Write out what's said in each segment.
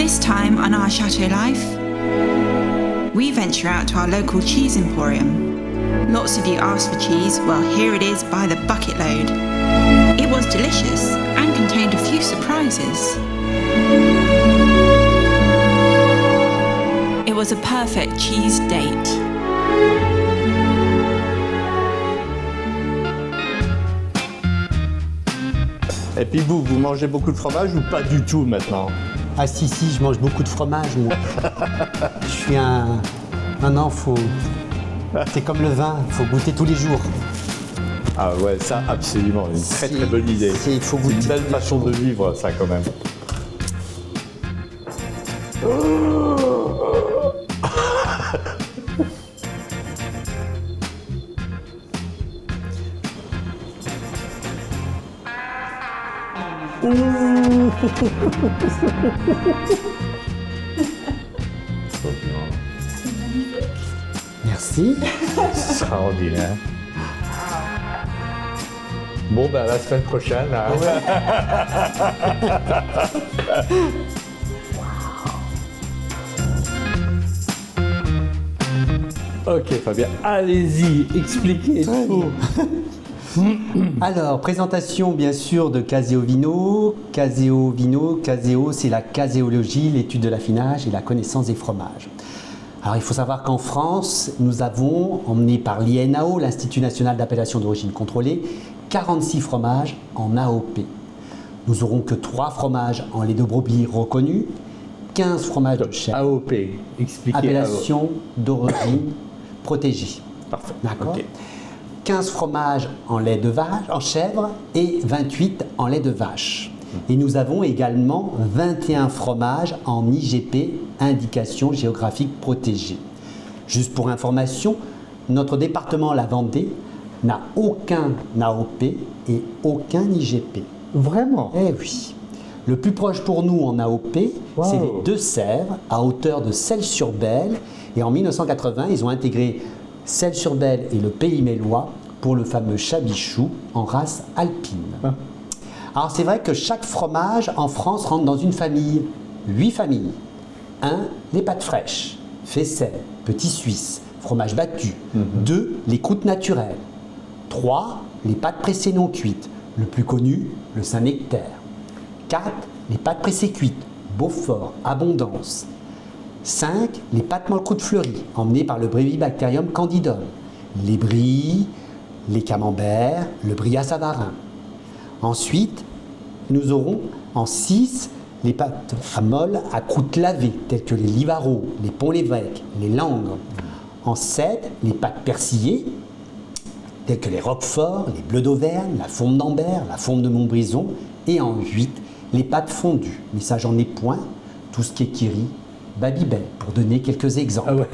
This time on Our Chateau Life, we venture out to our local cheese emporium. Lots of you asked for cheese, well here it is by the bucket load. It was delicious and contained a few surprises. It was a perfect cheese date. Et puis vous mangez beaucoup de fromage ou pas du tout maintenant? Ah si, je mange beaucoup de fromage, moi. Je suis un... Non, faut... C'est comme le vin, il faut goûter tous les jours. Ah ouais, ça absolument, une très bonne idée. C'est une belle façon de vivre, ça quand même. Merci. Extraordinaire. Bon, ben, à la semaine prochaine. Hein. Ok, Fabien, allez-y, expliquez tout. Alors, présentation bien sûr de Caséo Vino. Caséo Vino, Caséo, c'est la caséologie, l'étude de l'affinage et la connaissance des fromages. Alors, il faut savoir qu'en France, nous avons, emmené par l'INAO, l'Institut National d'Appellation d'Origine Contrôlée, 46 fromages en AOP. Nous n'aurons que 3 fromages en lait de brebis reconnus, 15 fromages de chèvre. AOP, expliquez. Appellation d'origine protégée. Parfait. D'accord. Okay. 15 fromages en lait de vache, en chèvre et 28 en lait de vache. Et nous avons également 21 fromages en IGP, indication géographique protégée. Juste pour information, notre département, la Vendée, n'a aucun AOP et aucun IGP. Vraiment? Eh oui. Le plus proche pour nous en AOP, c'est les Deux-Sèvres, à hauteur de Celles-sur-Belle. Et en 1980, ils ont intégré Celles-sur-Belle et le Pays Mélois pour le fameux chabichou en race alpine. Ah. Alors c'est vrai que chaque fromage en France rentre dans une famille, 8 familles. 1. Les pâtes fraîches, faisselle, petit suisse, fromage battu. 2. Les croûtes naturelles. 3. Les pâtes pressées non cuites, le plus connu, le Saint-Nectaire. 4. Les pâtes pressées cuites, Beaufort, Abondance. 5. Les pâtes mollecroûte fleuries, emmenées par le Brevibacterium candidum. Les bries, les camemberts, le brie à Savarin. Ensuite, nous aurons en 6 les pâtes à molle à croûte lavée, telles que les Livarot, les Pont-l'Évêque, les Langres. En 7, les pâtes persillées, telles que les Roquefort, les Bleus d'Auvergne, la Fonte d'Ambert, la Fonte de Montbrison. Et en 8, les pâtes fondues. Mais ça, j'en ai point. Tout ce qui est Kiri, Babybel, pour donner quelques exemples. Ah ouais.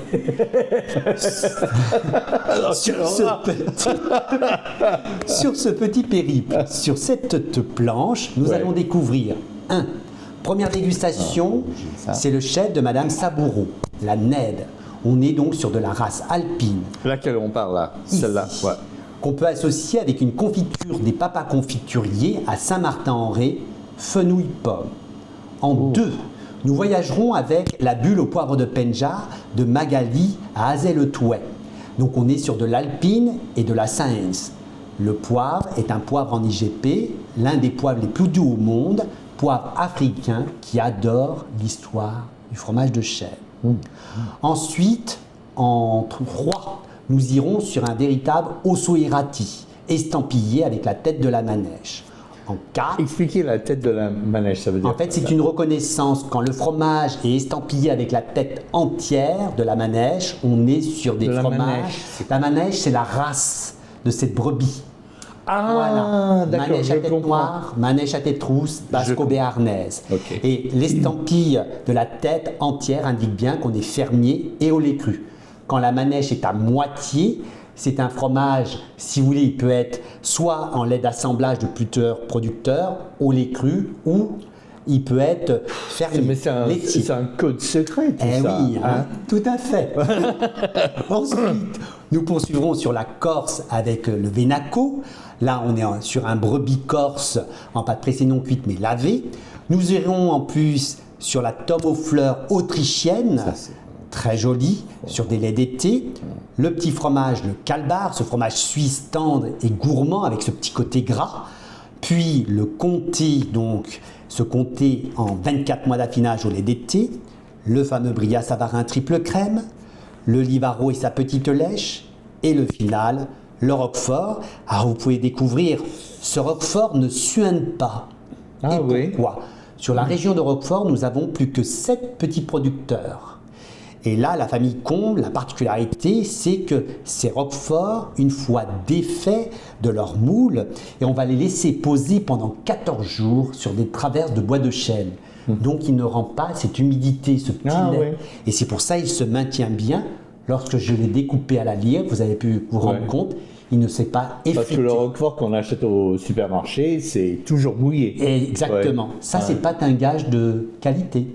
Sur ce petit périple, sur cette planche, nous allons découvrir 1. Première dégustation, c'est le chef de Madame Saboureau, la Ned. On est donc sur de la race alpine. Laquelle on parle là? Celle-là, ouais. Qu'on peut associer avec une confiture des papas confituriers à Saint-Martin-en-Ré, fenouil pomme. En 2, nous voyagerons avec la bulle au poivre de Penja de Magali à Azel-le-Touet. Donc on est sur de l'alpine et de la Sainz. Le poivre est un poivre en IGP, l'un des poivres les plus doux au monde, poivre africain qui adore l'histoire du fromage de chèvre. Ensuite, en 3, nous irons sur un véritable osso errati, estampillé avec la tête de la manèche. En 4, expliquez la tête de la manèche, ça veut dire. En fait, c'est une reconnaissance. Quand le fromage est estampillé avec la tête entière de la manèche, on est sur des fromages. La manèche, c'est la race de cette brebis. Ah, voilà. d'accord, Manèche à tête noire, manèche à tête rousse, basco-béarnaise. Okay. Et l'estampille de la tête entière indique bien qu'on est fermier et au lait cru. Quand la manèche est à moitié, c'est un fromage, si vous voulez, il peut être soit en lait d'assemblage de plusieurs producteurs, au lait cru, ou il peut être fermier. Mais c'est un code secret, tout ça. Oui, hein, tout à fait. Ensuite, nous poursuivrons sur la Corse avec le Venaco. Là, on est sur un brebis corse en pâte pressée non cuite mais lavée. Nous irons en plus sur la tome aux fleurs autrichienne, très jolie, sur des laits d'été. Le petit fromage, le calbar, ce fromage suisse tendre et gourmand avec ce petit côté gras. Puis le comté, donc ce comté en 24 mois d'affinage au lait d'été. Le fameux bria savarin triple crème. Le livaro et sa petite lèche. Et le final, le roquefort. Alors vous pouvez découvrir, ce roquefort ne suinte pas. Ah oui. Pourquoi ? Sur la région de Roquefort, nous avons plus que 7 petits producteurs. Et là, la famille Combe, la particularité, c'est que ces roqueforts, une fois défaits de leur moule, et on va les laisser poser pendant 14 jours sur des traverses de bois de chêne. Donc il ne rend pas cette humidité, ce petit lait. Oui. Et c'est pour ça qu'il se maintient bien. Lorsque je l'ai découpé à la lyre, vous avez pu vous rendre compte, il ne s'est pas effrité. Parce que le roquefort qu'on achète au supermarché, c'est toujours mouillé. Exactement. Ça, c'est pas un gage de qualité.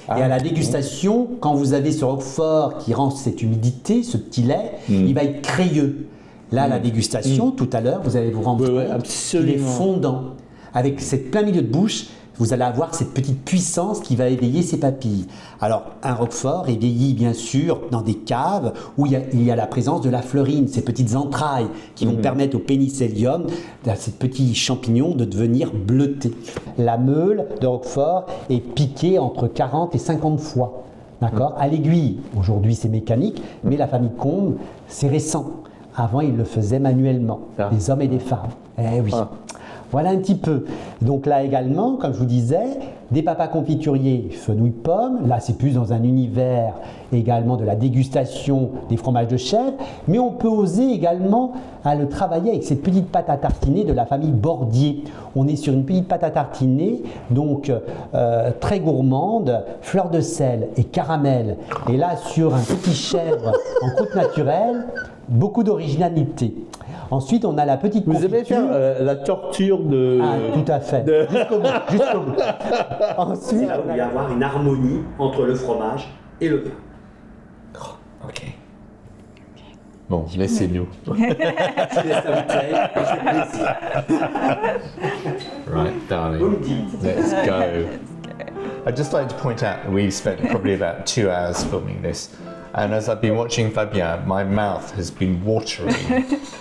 Et à la dégustation, quand vous avez ce roquefort qui rend cette humidité, ce petit lait, il va être crayeux. Là, à la dégustation, tout à l'heure, vous allez vous rendre compte qu'il est fondant. Avec cette plein milieu de bouche, vous allez avoir cette petite puissance qui va éveiller ses papilles. Alors, un roquefort est vieilli, bien sûr, dans des caves où il y a la présence de la fleurine, ces petites entrailles qui vont permettre au pénicillium, à ces petits champignons, de devenir bleutés. La meule de roquefort est piquée entre 40 et 50 fois. D'accord ? À l'aiguille, aujourd'hui c'est mécanique, mais la famille Combe, c'est récent. Avant, ils le faisaient manuellement, des hommes et des femmes. Eh oui. Voilà un petit peu. Donc là également, comme je vous disais, des papas confituriers fenouil pomme. Là, c'est plus dans un univers également de la dégustation des fromages de chèvre. Mais on peut oser également à le travailler avec cette petite pâte à tartiner de la famille Bordier. On est sur une petite pâte à tartiner, donc très gourmande, fleur de sel et caramel. Et là, sur un petit chèvre en croûte naturelle, beaucoup d'originalité. Ensuite, on a la petite confiture. Vous aimez faire la torture de... Ah, tout à fait. Jusqu'au bout, jusqu'au bout. Ensuite, on va y avoir une harmonie entre le fromage et le vin. Ok. Bon, laissez-nous. Je laisse la bouteille et je fais plaisir. Right, darling. Let's go. I'd just like to point out that we've spent probably about 2 hours filming this. And as I've been watching Fabien, my mouth has been watering.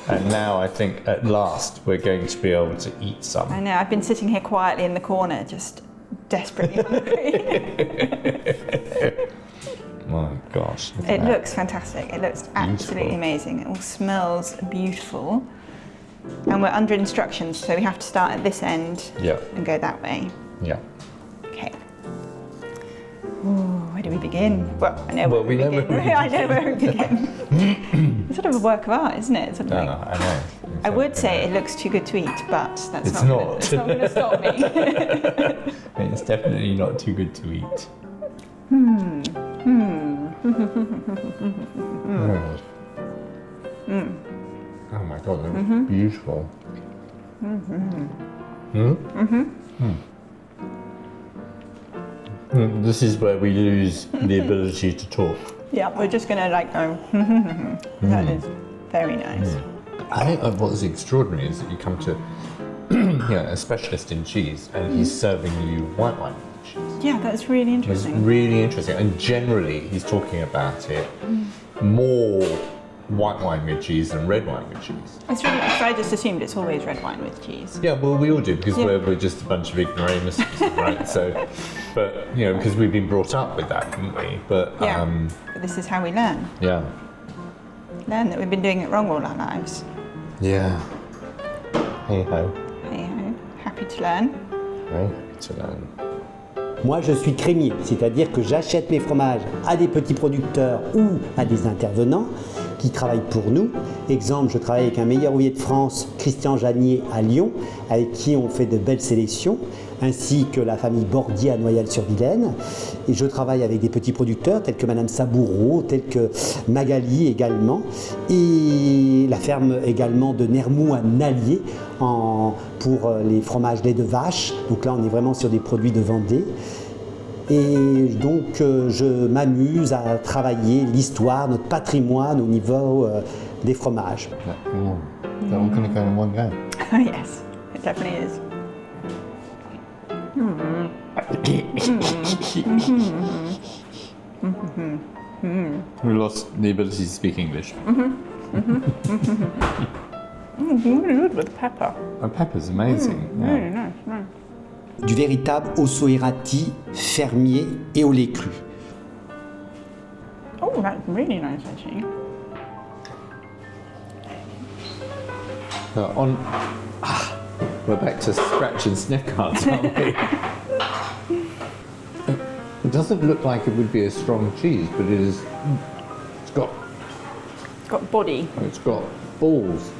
And now I think at last we're going to be able to eat some. I know, I've been sitting here quietly in the corner, just desperately hungry. My gosh. It looks fantastic. It looks absolutely amazing. It all smells beautiful. And we're under instructions, so we have to start at this end and go that way. Yeah. Okay. Ooh, where do we begin? Well, I know where we begin. I know where we begin. It's sort of a work of art, isn't it? Sort of I know. I would say it looks too good to eat, but that's it's not going to stop me. It's definitely not too good to eat. Oh my god, that's beautiful. This is where we lose the ability to talk. Yeah, we're just going to like go, that is very nice. I think what's extraordinary is that you come to a specialist in cheese and he's serving you white wine cheese. Yeah, that's really interesting. It's really interesting. And generally he's talking about it more white wine with cheese than red wine with cheese. It's really, so I just assumed it's always red wine with cheese. Yeah, well, we all do because we're just a bunch of ignoramuses, right? So, but you know, because we've been brought up with that, haven't we? But but this is how we learn. Yeah. Learn that we've been doing it wrong all our lives. Yeah. Hey ho. Hey ho. Happy to learn. Very happy to learn. Moi, je suis crémier, c'est-à-dire que j'achète mes fromages à des petits producteurs ou à des intervenants qui travaillent pour nous. Exemple, je travaille avec un meilleur ouvrier de France, Christian Janier à Lyon, avec qui on fait de belles sélections, ainsi que la famille Bordier à Noyelles-sur-Vilaine. Et je travaille avec des petits producteurs tels que Madame Saboureau, tels que Magali également, et la ferme également de Nermou à Nallier pour les fromages lait de vache. Donc là, on est vraiment sur des produits de Vendée. Et donc, je m'amuse à travailler l'histoire, notre patrimoine au niveau des fromages. They're all going to go in one go. Yes, it definitely is. We lost the ability to speak English. Really good with pepper. Oh, pepper's amazing. Really nice. Du véritable osso errati fermier et au lait cru. Oh, that's really nice actually. We're back to scratch and sniff cards, aren't we? It doesn't look like it would be a strong cheese, but it is. It's got body. It's got balls.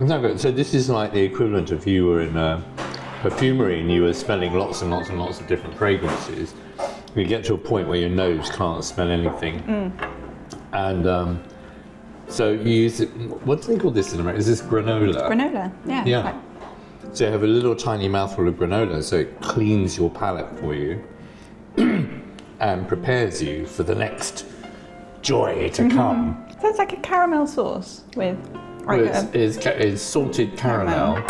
No, but so this is like the equivalent of you were in a perfumery and you were smelling lots and lots and lots of different fragrances. You get to a point where your nose can't smell anything, and so you use it. What do they call this in America? Is this granola? Granola, yeah. Yeah. So you have a little tiny mouthful of granola, so it cleans your palate for you and prepares you for the next joy to come. So it's like a caramel sauce with. It's salted caramel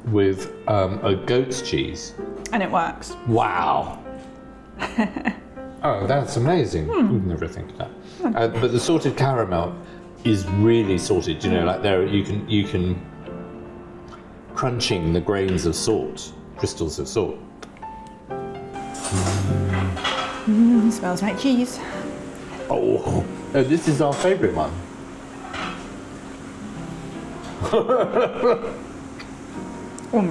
with a goat's cheese. And it works. Wow. Oh, that's amazing. You'd never think of that. But the salted caramel is really salted. You know, like you can crunching the grains of salt, crystals of salt. Smells like cheese. Oh, this is our favourite one. Oh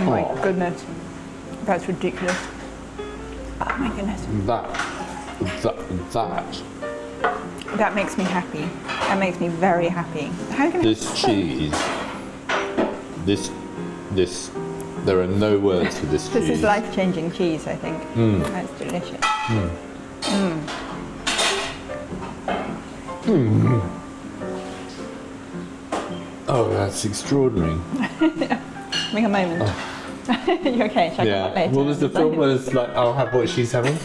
my goodness. That's ridiculous. Oh my goodness. That makes me happy. That makes me very happy. How can this cheese, this, there are no words for this cheese. This is life-changing cheese, I think. That's delicious. Oh, that's extraordinary. Having a moment. You okay? Check it out later. What was the film where it's like, I'll have what she's having?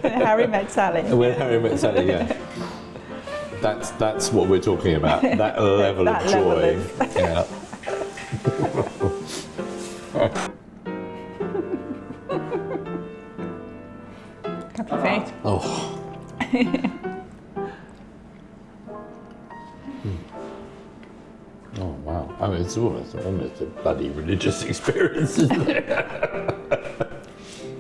Harry Met Sally. When Harry Met Sally, yeah. That's what we're talking about. That level That of joy. level Cup of fate. Oh. Oh wow! I mean, it's almost a bloody religious experience, isn't it?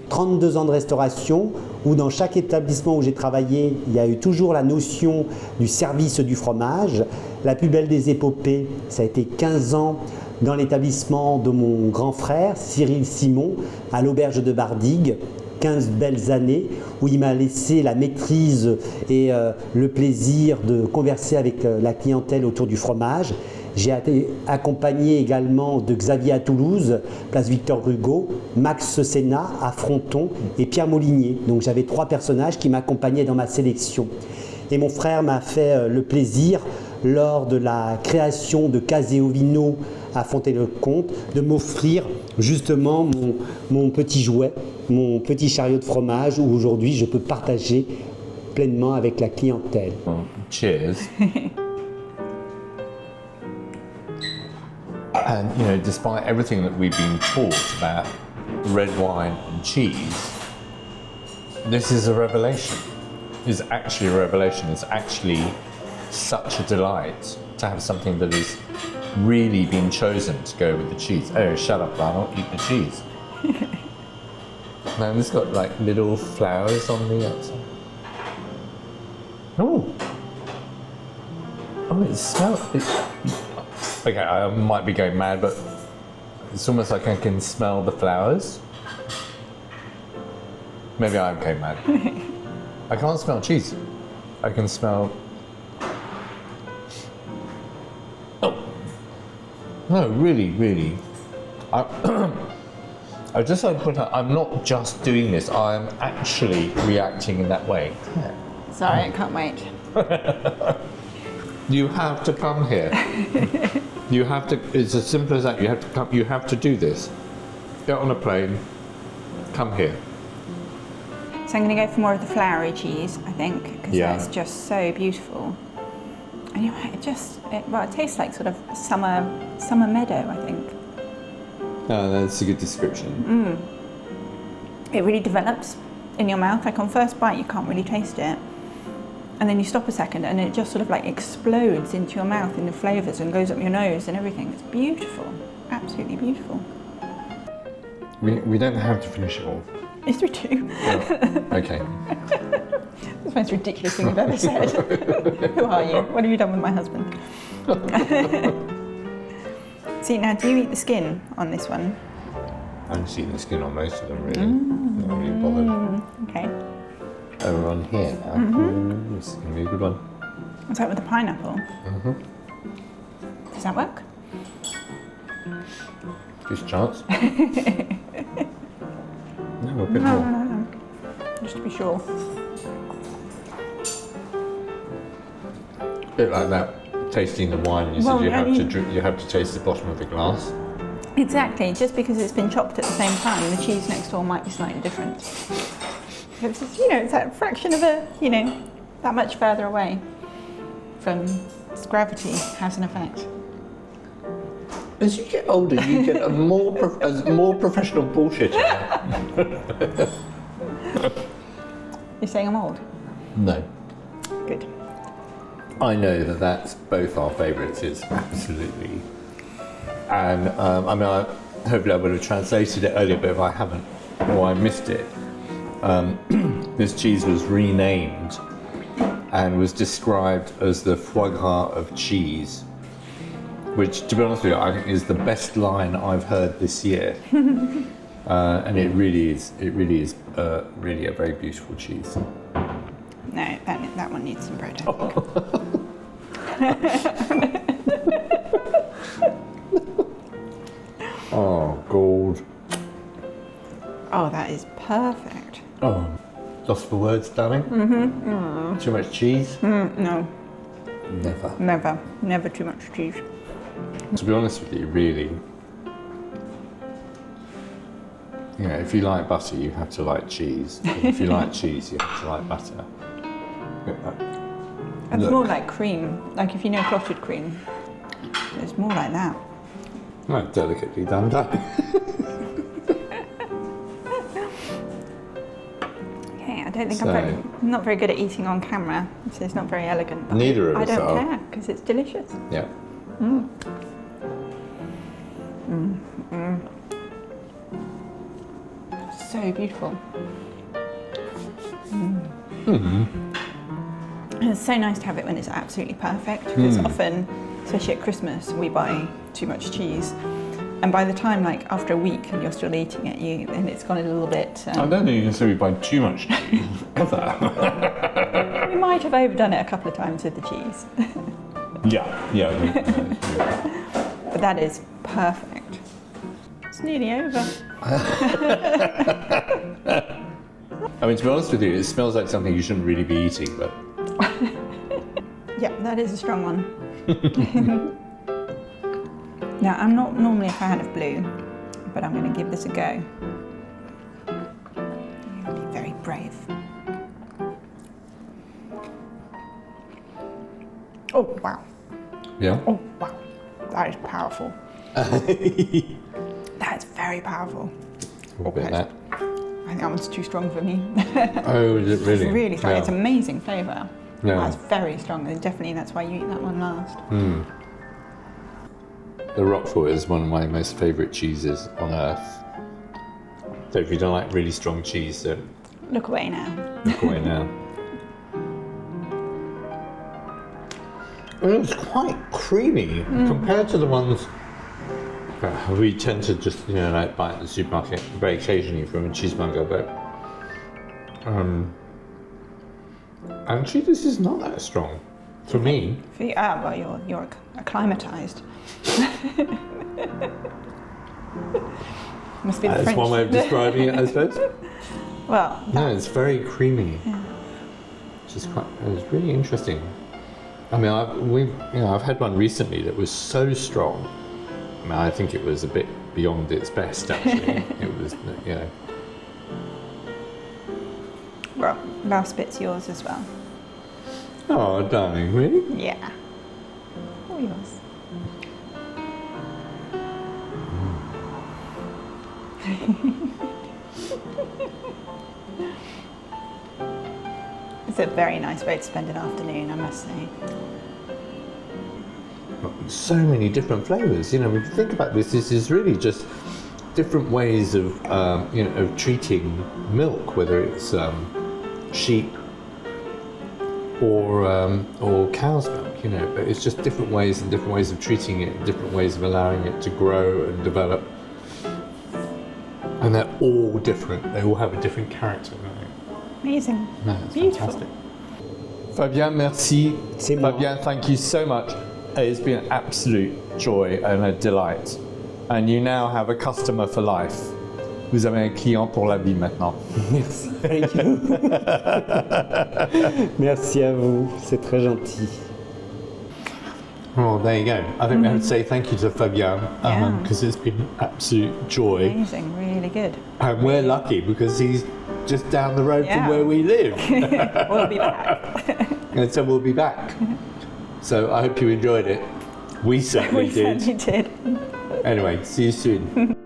32 ans de restauration, où dans chaque établissement où j'ai travaillé, il y a eu toujours la notion du service du fromage. La plus belle des épopées, ça a été 15 ans dans l'établissement de mon grand frère, Cyril Simon, à l'auberge de Bardigues. 15 belles années où il m'a laissé la maîtrise et le plaisir de converser avec la clientèle autour du fromage. J'ai été accompagné également de Xavier à Toulouse, place Victor Hugo, Max Sénat à Fronton et Pierre Molinier. Donc j'avais 3 personnages qui m'accompagnaient dans ma sélection. Et mon frère m'a fait le plaisir, lors de la création de Caséo Vino à Fontenay le Comte, de m'offrir justement mon petit jouet, mon petit chariot de fromage où aujourd'hui je peux partager pleinement avec la clientèle. Cheers. And you know, despite everything that we've been taught about red wine and cheese, this is a revelation. It's actually a revelation. It's actually such a delight to have something that has really been chosen to go with the cheese. Oh, shut up, Lionel, eat the cheese. Man, it's got like little flowers on the outside. Oh, it smells. Okay, I might be going mad, but it's almost like I can smell the flowers. Maybe I'm going mad. I can't smell cheese. I can smell. Oh, no, really. I just like to point out, I'm not just doing this. I am actually reacting in that way. Sorry, I can't wait. You have to come here. You have to. It's as simple as that. You have to come. You have to do this. Get on a plane. Come here. So I'm going to go for more of the flowery cheese, I think, because Yeah. that's just so beautiful. And you know, it tastes like sort of summer meadow, I think. Oh, that's a good description. It really develops in your mouth. Like on first bite, you can't really taste it. And then you stop a second and it just sort of like explodes into your mouth in the flavours and goes up your nose and everything. It's beautiful. Absolutely beautiful. We don't have to finish it all. Yes, we do. Oh, okay. That's the most ridiculous thing I've ever said. Who are you? What have you done with my husband? See, now do you eat the skin on this one? I'm just eating the skin on most of them, really. Not really bothered. Okay. Over on here now. This is going to be a good one. What's that with the pineapple? Does that work? Just a chance. No, a bit more. No. Just to be sure. A bit like that, tasting the wine. You said you have to taste the bottom of the glass. Exactly. Just because it's been chopped at the same time, the cheese next door might be slightly different. It's just, it's that fraction of that much further away from gravity has an effect. As you get older, you get a more professional bullshitter. You're saying I'm old? No. Good. I know that that's both our favourites. It's absolutely. And hopefully I would have translated it earlier, but if I haven't or I missed it, this cheese was renamed and was described as the foie gras of cheese, which, to be honest with you, I think is the best line I've heard this year. And it really is really a very beautiful cheese. No, that one needs some bread. Oh, gold. Oh, that is perfect. Oh, lost for words, darling? Too much cheese? No. Never. Never too much cheese. To be honest with you, really, if you like butter, you have to like cheese. And if you like cheese, you have to like butter. It's more like cream. Like if you know clotted cream, it's more like that. Right, delicately done, darling. Okay, I don't think I'm not very good at eating on camera, so it's not very elegant. But Neither of us I don't are. care because it's delicious. Yeah. So beautiful. It's so nice to have it when it's absolutely perfect, because often, especially at Christmas, we buy too much cheese, and by the time, like after a week, and you're still eating it, and it's gone a little bit. I don't think you can say we buy too much cheese ever. We might have overdone it a couple of times with the cheese, Yeah. but that is perfect. It's nearly over. I mean, to be honest with you, it smells like something you shouldn't really be eating, but. Yeah, that is a strong one. Now, I'm not normally a fan of blue, but I'm going to give this a go. I'm going to be very brave. Oh, wow. Yeah? Oh, wow. That is powerful. That's very powerful. What bit of that? I think that one's too strong for me. Oh, is it really? It's really strong. Yeah. It's amazing flavour. Yeah. That's very strong, and definitely that's why you eat that one last. The Roquefort is one of my most favourite cheeses on earth. So if you don't like really strong cheese, then Look away now. look away now. Well, it's quite creamy compared to the ones we tend to just like buy at the supermarket very occasionally from a cheesemonger, but actually this is not that strong for me. For you, well, you're acclimatised. Must be the That's French. one way of describing it, I suppose. Well, No, it's very creamy. It's really interesting. I mean, I've had one recently that was so strong. I mean, I think it was a bit beyond its best, actually. It was, well, last bit's yours as well. Oh, darling, really? Yeah. All yours. It's a very nice way to spend an afternoon, I must say. So many different flavours. You know, when you think about this is really just different ways of, you know, of treating milk, whether it's sheep or cow's milk. You know, but it's just different ways and different ways of treating it, different ways of allowing it to grow and develop. And they're all different. They all have a different character. Amazing. No, it's Beautiful. fantastic. Fabien, merci. C'est moi. Fabien, thank you so much. It's been an absolute joy and a delight. And you now have a customer for life. Vous avez un client pour la vie maintenant. Merci. Thank you. Merci à vous, c'est très gentil. Oh, there you go. I think we have to say thank you to Fabien Yeah. because it's been an absolute joy. Amazing, really good. And we're lucky because he's just down the road from Yeah. where we live. We'll be back. And so we'll be back. So I hope you enjoyed it. We certainly We did. certainly did. Anyway, see you soon.